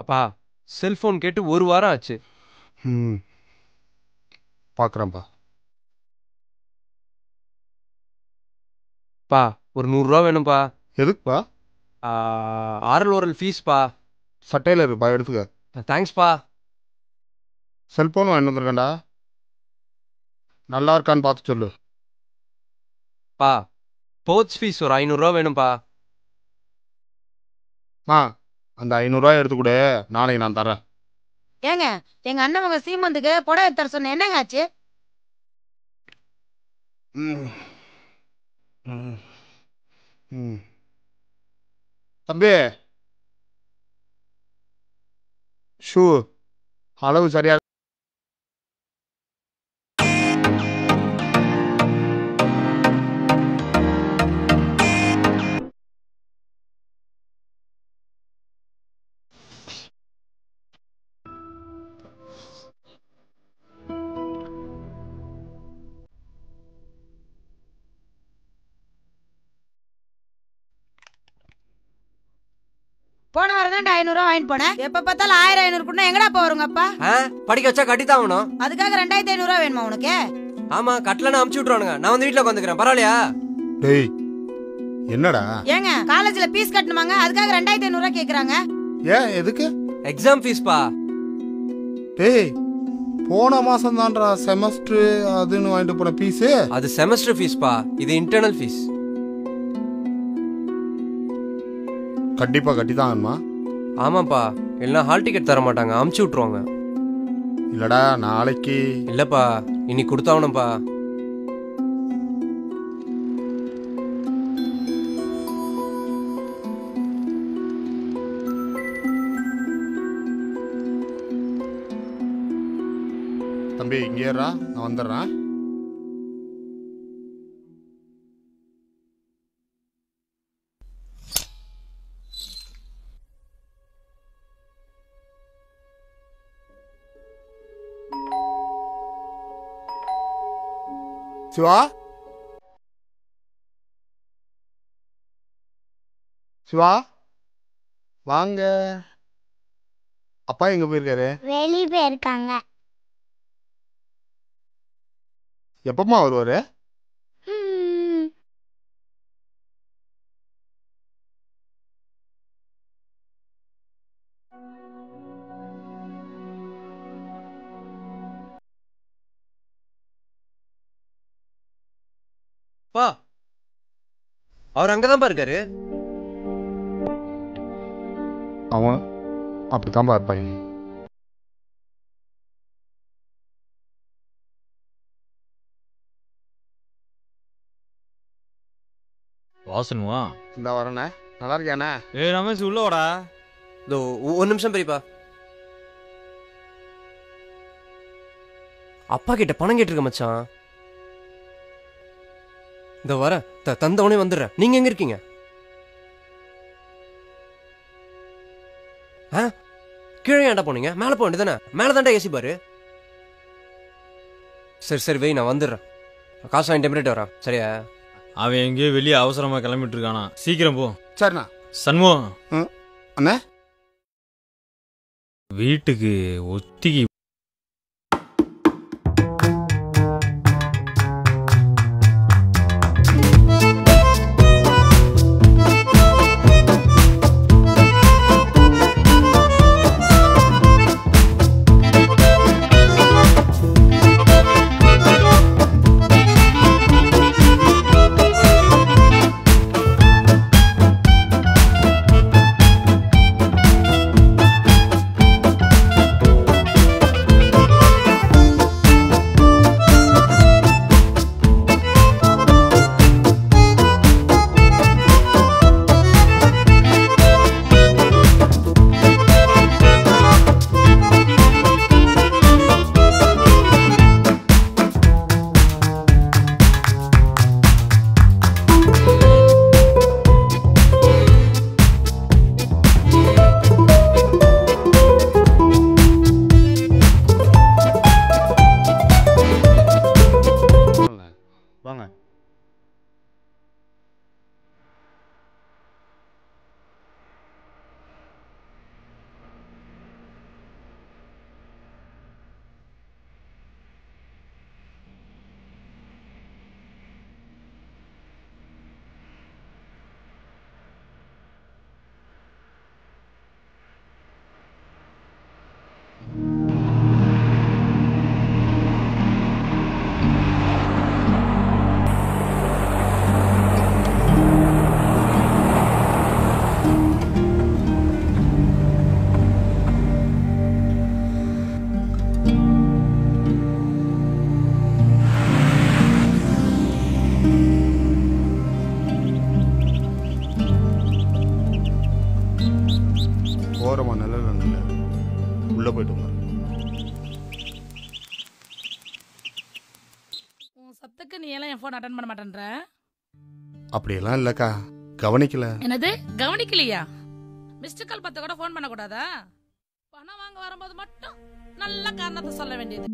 அப்பா செல்போன் கேட்டு ஒரு வாரம் ஆச்சு. ம் பார்க்குறேன்ப்பா. பா ஒரு 100 ரூபா வேணும்பா. எதுக்குப்பா? ஆரல் ஓரல் ஃபீஸ்பா. சட்டையில் இருக்குப்பா, எடுத்துக்க. தேங்க்ஸ்பா. செல்ஃபோன் வாங்கிட்டு வந்துருக்கேன்டா. நல்லா இருக்கான்னு பார்த்து சொல்லு. பா ஸ்போர்ட்ஸ் ஃபீஸ் ஒரு 500 ரூபா வேணும்பா. அந்த 500 ரூபாய் எடுத்துக்கூட, நாளைக்கு நான் தரேன். ஏங்க, எங்க அண்ணன் மக சீமந்துக்கு புடவை எடுத்து தர சொன்னேன், என்னங்க ஆச்சு? ம் ம் ம் தம்பி, ஷூ அளவு சரியா? போன வாரம் தான் 500 ரூபா வாங்கிட்டு போனேன். எப்ப பார்த்தாலும் 1000 500 எங்கடா போறங்க அப்பா? படிக்க வச்சா கட்டித்தான் ஆகணும். அதுக்காக 2500 ரூபா வேணுமா உனக்கு? ஆமா, கட்டலன்னு அமுச்சு விட்டுருவானுங்க. நான் வந்து வீட்டுல உட்காந்துக்கிறேன், பரவாயில்லையா? டேய், என்னடா? ஏங்க, காலேஜ்ல ஃபீஸ் கட்டணுமாங்க, அதுக்காக 2500 ரூபா கேக்குறாங்க. ஏன், எதுக்கு? எக்ஸாம் ஃபீஸ்பா. டேய், போன மாசம் தான்டா செமஸ்டர் அதுன்னு வாங்கிட்டு போன பீஸு. அது செமஸ்டர் ஃபீஸ்பா, இது இன்டர்னல் ஃபீஸ். கண்டிப்பா கட்டிதாங்கம்மா. ஆமாப்பா, இல்லைன்னா ஹால் டிக்கெட் தர மாட்டாங்க, அமுச்சு விட்டுருவாங்க. இல்லடா, நாளைக்கு. இல்லப்பா, இன்னைக்கு கொடுத்தாவணும்ப்பா. தம்பி இங்கே ஏறா, நான் வந்துடுறேன். சிவா, சிவா வாங்க. அப்பா எங்க போயிருக்காரு? வெளியே போயிருக்காங்க. எப்பமா வருவாரு? ம், பா அவர் அங்கதான்ப்பா இருக்காரு. அவன் அப்படித்தான்ப்பா இருப்பாங்க. வாசனுவா? இந்த வரண்ணே, நல்லா இருக்கியாண்ணே? ரமேஷ் உள்ள வாடா. இதோ ஒரு நிமிஷம் பெரியப்பா. அப்பா கிட்ட பணம் கேட்டிருக்க மச்சான். இந்த வர தந்தவனே வந்துடுறேன். நீங்க எங்க இருக்கீங்க? கீழே ஏன்டா போனீங்க? மேல போக வேண்டியதானே? மேல தான்டா ஏசி பாரு. சரி சரி வெய், நான் வந்துடுறேன். காசு வாங்கி டெம்பரேட் வரேன், சரியா? அவன் எங்கேயோ வெளியே அவசரமா கிளம்பிட்டு இருக்கானா, சீக்கிரம் போ. சரிண்ணா. சண்முகம், அண்ணே, வீட்டுக்கு ஒத்திகி. வாங்க. சத்துக்கு நீ எல்லாம் என் ஃபோன் அட்டன் பண்ண மாட்டேன்ற. அப்படியெல்லாம் இல்லக்கா, கவனிக்கல. என்னது கவனிக்கலையா? மிஸ்டு கால் 10 கூட ஃபோன் பண்ண கூடாதா? பணம் வாங்க வரும்போது மட்டும் நல்ல காரணத்தை சொல்ல வேண்டியது.